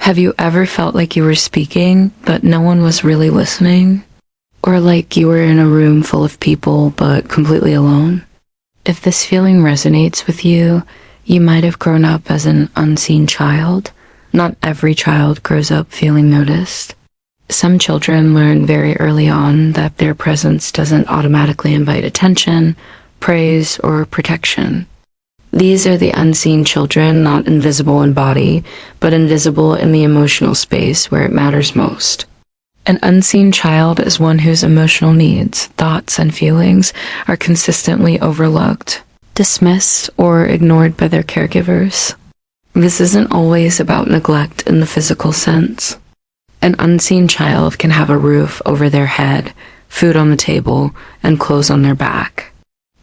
Have you ever felt like you were speaking, but no one was really listening? Or like you were in a room full of people, but completely alone? If this feeling resonates with you, you might have grown up as an unseen child. Not every child grows up feeling noticed. Some children learn very early on that their presence doesn't automatically invite attention, praise, or protection. These are the unseen children, not invisible in body, but invisible in the emotional space where it matters most. An unseen child is one whose emotional needs, thoughts, and feelings are consistently overlooked, dismissed, or ignored by their caregivers. This isn't always about neglect in the physical sense. An unseen child can have a roof over their head, food on the table, and clothes on their back.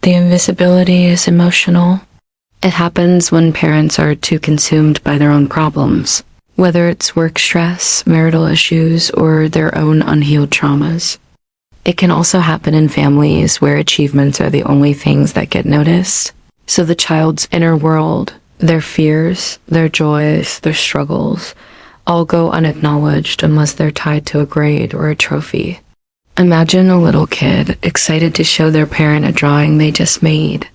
The invisibility is emotional. It happens when parents are too consumed by their own problems, whether it's work stress, marital issues, or their own unhealed traumas. It can also happen in families where achievements are the only things that get noticed. So the child's inner world, their fears, their joys, their struggles, all go unacknowledged unless they're tied to a grade or a trophy. Imagine a little kid excited to show their parent a drawing they just made.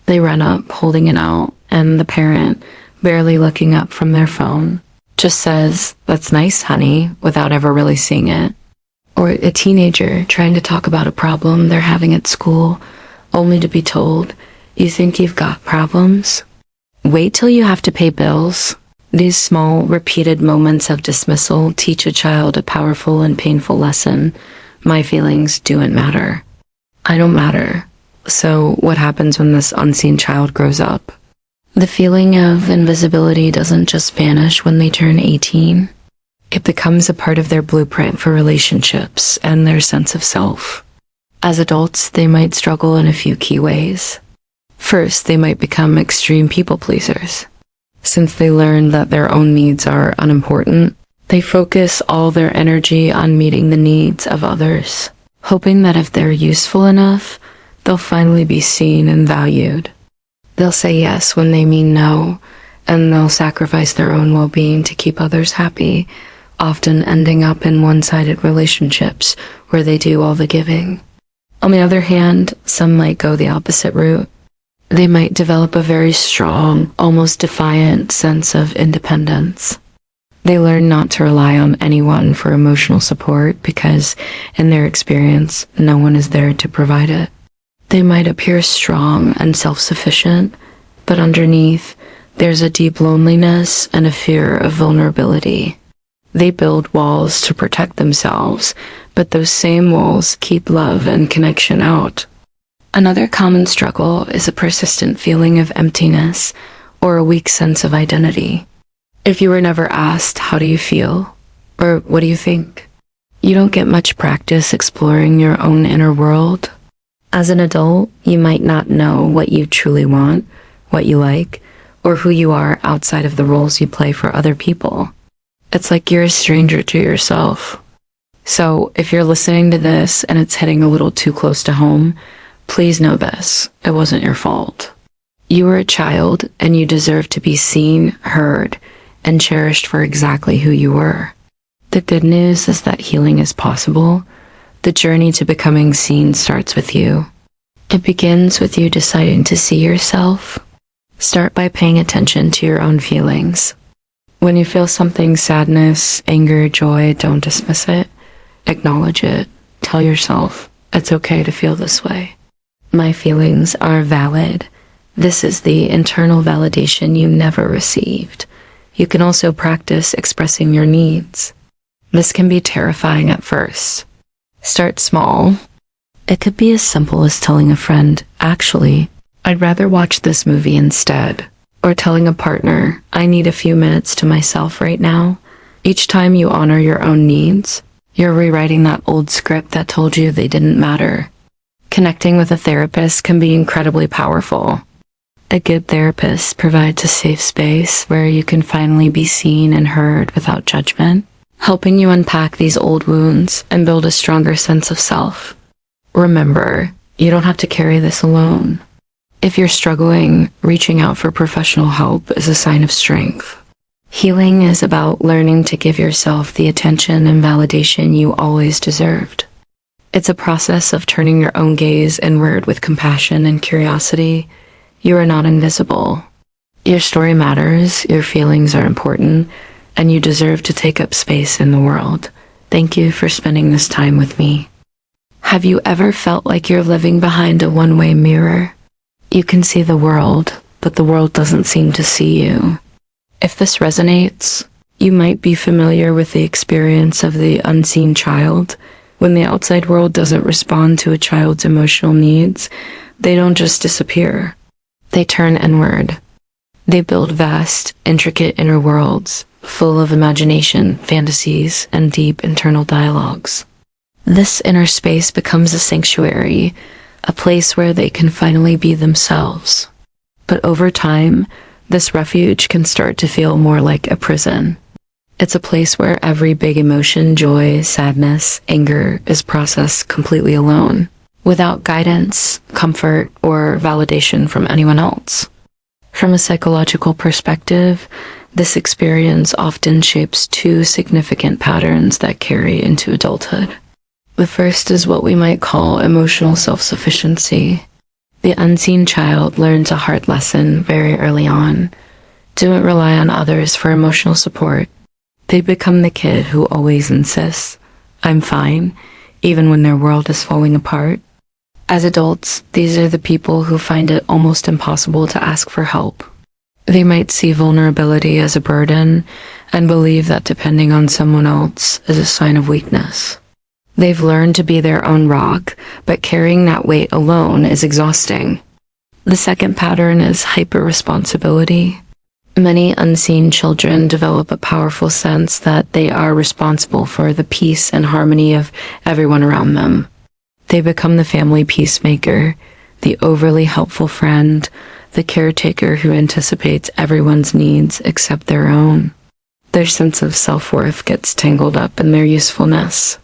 They run up, holding it out, and the parent, barely looking up from their phone, just says, "That's nice, honey," without ever really seeing it. Or a teenager trying to talk about a problem they're having at school, only to be told, "You think you've got problems? Wait till you have to pay bills." These small, repeated moments of dismissal teach a child a powerful and painful lesson. My feelings don't matter. I don't matter. So what happens when this unseen child grows up? The feeling of invisibility doesn't just vanish when they turn 18. It becomes a part of their blueprint for relationships and their sense of self. As adults, they might struggle in a few key ways. First, they might become extreme people pleasers. Since they learn that their own needs are unimportant, they focus all their energy on meeting the needs of others, hoping that if they're useful enough, they'll finally be seen and valued. They'll say yes when they mean no, and they'll sacrifice their own well-being to keep others happy, often ending up in one-sided relationships where they do all the giving. On the other hand, some might go the opposite route. They might develop a very strong, almost defiant sense of independence. They learn not to rely on anyone for emotional support because, in their experience, no one is there to provide it. They might appear strong and self-sufficient, but underneath, there's a deep loneliness and a fear of vulnerability. They build walls to protect themselves, but those same walls keep love and connection out. Another common struggle is a persistent feeling of emptiness or a weak sense of identity. If you were never asked, "How do you feel?" or "What do you think?" you don't get much practice exploring your own inner world. As an adult, you might not know what you truly want, what you like, or who you are outside of the roles you play for other people. It's like you're a stranger to yourself. So if you're listening to this and it's hitting a little too close to home, please know this, it wasn't your fault. You were a child and you deserve to be seen, heard, and cherished for exactly who you were. The good news is that healing is possible. The journey to becoming seen starts with you. It begins with you deciding to see yourself. Start by paying attention to your own feelings. When you feel something, sadness, anger, joy, don't dismiss it. Acknowledge it. Tell yourself, it's okay to feel this way. My feelings are valid. This is the internal validation you never received. You can also practice expressing your needs. This can be terrifying at first. Start small. It could be as simple as telling a friend, "Actually, I'd rather watch this movie instead." Or telling a partner, "I need a few minutes to myself right now." Each time you honor your own needs, you're rewriting that old script that told you they didn't matter. Connecting with a therapist can be incredibly powerful. A good therapist provides a safe space where you can finally be seen and heard without judgment, helping you unpack these old wounds and build a stronger sense of self. Remember, you don't have to carry this alone. If you're struggling, reaching out for professional help is a sign of strength. Healing is about learning to give yourself the attention and validation you always deserved. It's a process of turning your own gaze inward with compassion and curiosity. You are not invisible. Your story matters, your feelings are important, and you deserve to take up space in the world. Thank you for spending this time with me. Have you ever felt like you're living behind a one-way mirror? You can see the world, but the world doesn't seem to see you. If this resonates, you might be familiar with the experience of the unseen child. When the outside world doesn't respond to a child's emotional needs, they don't just disappear. They turn inward. They build vast, intricate inner worlds, full of imagination, fantasies, and deep internal dialogues. This inner space becomes a sanctuary, a place where they can finally be themselves. But over time, this refuge can start to feel more like a prison. It's a place where every big emotion, joy, sadness, anger, is processed completely alone, without guidance, comfort, or validation from anyone else. From a psychological perspective, this experience often shapes two significant patterns that carry into adulthood. The first is what we might call emotional self-sufficiency. The unseen child learns a hard lesson very early on. Don't rely on others for emotional support. They become the kid who always insists, "I'm fine," even when their world is falling apart. As adults, these are the people who find it almost impossible to ask for help. They might see vulnerability as a burden and believe that depending on someone else is a sign of weakness. They've learned to be their own rock, but carrying that weight alone is exhausting. The second pattern is hyper-responsibility. Many unseen children develop a powerful sense that they are responsible for the peace and harmony of everyone around them. They become the family peacemaker, the overly helpful friend, the caretaker who anticipates everyone's needs except their own. Their sense of self-worth gets tangled up in their usefulness.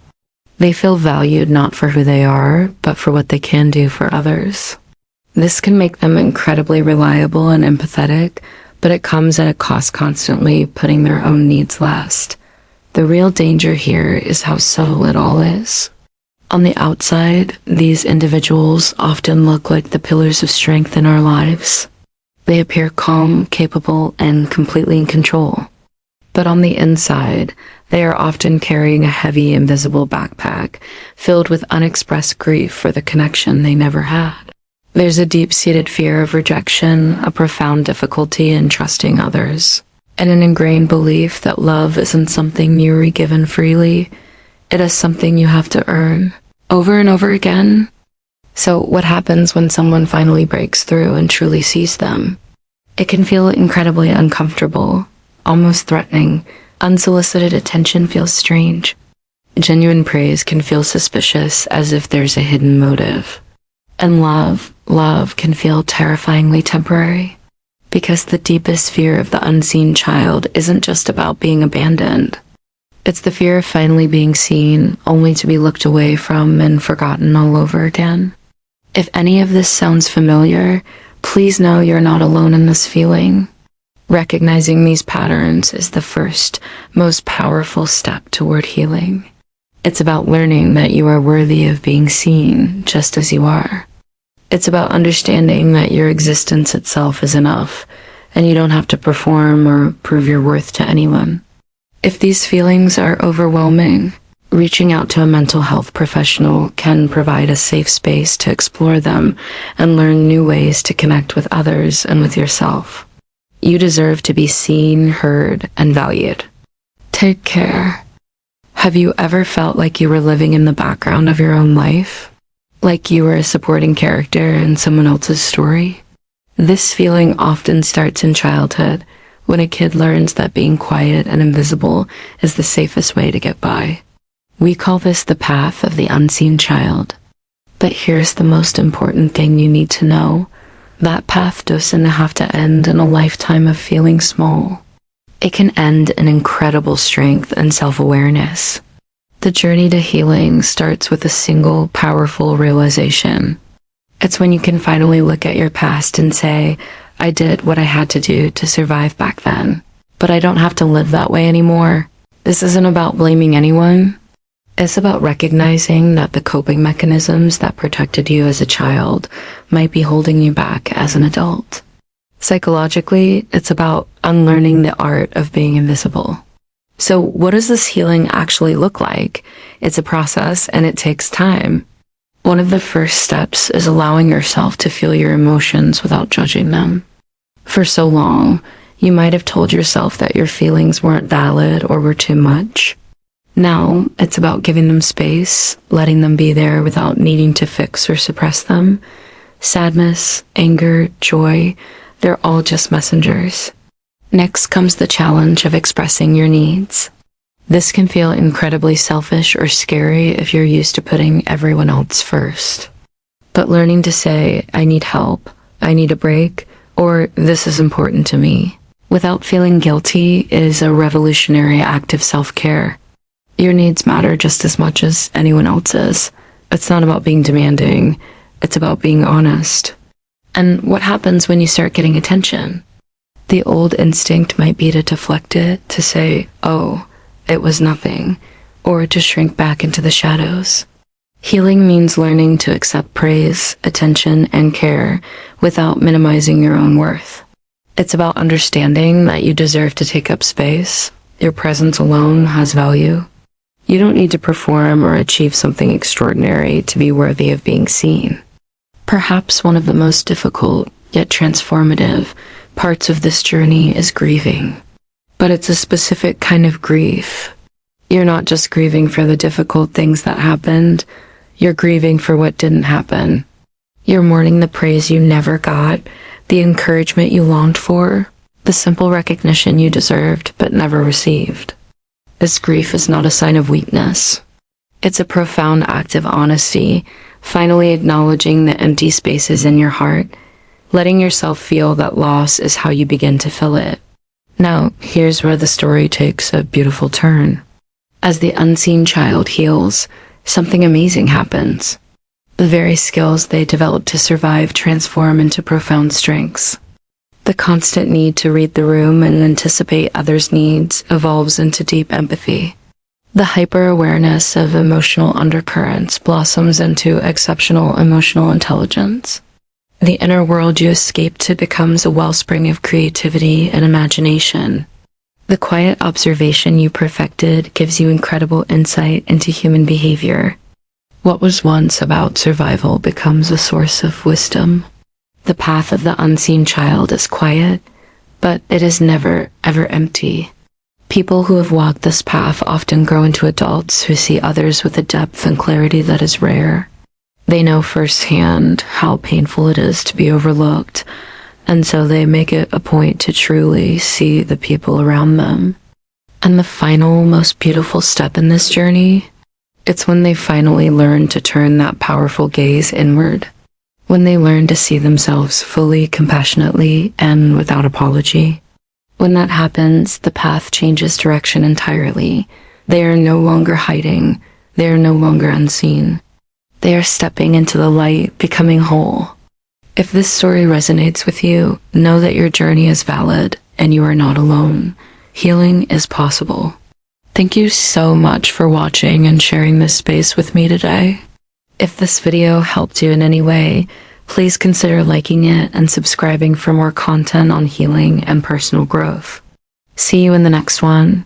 They feel valued not for who they are, but for what they can do for others. This can make them incredibly reliable and empathetic, but it comes at a cost, constantly putting their own needs last. The real danger here is how subtle it all is. On the outside, these individuals often look like the pillars of strength in our lives. They appear calm, capable, and completely in control. But on the inside, they are often carrying a heavy, invisible backpack filled with unexpressed grief for the connection they never had. There's a deep-seated fear of rejection, a profound difficulty in trusting others, and an ingrained belief that love isn't something you're given freely. It is something you have to earn, over and over again. So what happens when someone finally breaks through and truly sees them? It can feel incredibly uncomfortable, almost threatening. Unsolicited attention feels strange. Genuine praise can feel suspicious, as if there's a hidden motive. And love can feel terrifyingly temporary. Because the deepest fear of the unseen child isn't just about being abandoned. It's the fear of finally being seen, only to be looked away from and forgotten all over again. If any of this sounds familiar, please know you're not alone in this feeling. Recognizing these patterns is the first, most powerful step toward healing. It's about learning that you are worthy of being seen just as you are. It's about understanding that your existence itself is enough, and you don't have to perform or prove your worth to anyone. If these feelings are overwhelming, reaching out to a mental health professional can provide a safe space to explore them and learn new ways to connect with others and with yourself. You deserve to be seen, heard, and valued. Take care. Have you ever felt like you were living in the background of your own life? Like you were a supporting character in someone else's story? This feeling often starts in childhood, when a kid learns that being quiet and invisible is the safest way to get by. We call this the path of the unseen child. But here's the most important thing you need to know. That path doesn't have to end in a lifetime of feeling small. It can end in incredible strength and self-awareness. The journey to healing starts with a single, powerful realization. It's when you can finally look at your past and say, I did what I had to do to survive back then, but I don't have to live that way anymore. This isn't about blaming anyone. It's about recognizing that the coping mechanisms that protected you as a child might be holding you back as an adult. Psychologically, it's about unlearning the art of being invisible. So what does this healing actually look like? It's a process and it takes time. One of the first steps is allowing yourself to feel your emotions without judging them. For so long, you might have told yourself that your feelings weren't valid or were too much. Now, it's about giving them space, letting them be there without needing to fix or suppress them. Sadness, anger, joy, they're all just messengers. Next comes the challenge of expressing your needs. This can feel incredibly selfish or scary if you're used to putting everyone else first. But learning to say, I need help, I need a break, or this is important to me, without feeling guilty is a revolutionary act of self-care. Your needs matter just as much as anyone else's. It's not about being demanding, it's about being honest. And what happens when you start getting attention? The old instinct might be to deflect it, to say, oh, it was nothing, or to shrink back into the shadows. Healing means learning to accept praise, attention, and care without minimizing your own worth. It's about understanding that you deserve to take up space. Your presence alone has value. You don't need to perform or achieve something extraordinary to be worthy of being seen. Perhaps one of the most difficult, yet transformative, parts of this journey is grieving. But it's a specific kind of grief. You're not just grieving for the difficult things that happened, you're grieving for what didn't happen. You're mourning the praise you never got, the encouragement you longed for, the simple recognition you deserved but never received. This grief is not a sign of weakness. It's a profound act of honesty, finally acknowledging the empty spaces in your heart, letting yourself feel that loss is how you begin to fill it. Now, here's where the story takes a beautiful turn. As the unseen child heals, something amazing happens. The very skills they developed to survive transform into profound strengths. The constant need to read the room and anticipate others' needs evolves into deep empathy. The hyper-awareness of emotional undercurrents blossoms into exceptional emotional intelligence. The inner world you escape to becomes a wellspring of creativity and imagination. The quiet observation you perfected gives you incredible insight into human behavior. What was once about survival becomes a source of wisdom. The path of the unseen child is quiet, but it is never, ever empty. People who have walked this path often grow into adults who see others with a depth and clarity that is rare. They know firsthand how painful it is to be overlooked, and so they make it a point to truly see the people around them. And the final, most beautiful step in this journey, it's when they finally learn to turn that powerful gaze inward. When they learn to see themselves fully, compassionately, and without apology. When that happens, the path changes direction entirely. They are no longer hiding. They are no longer unseen. They are stepping into the light, becoming whole. If this story resonates with you, know that your journey is valid and you are not alone. Healing is possible. Thank you so much for watching and sharing this space with me today. If this video helped you in any way, please consider liking it and subscribing for more content on healing and personal growth. See you in the next one.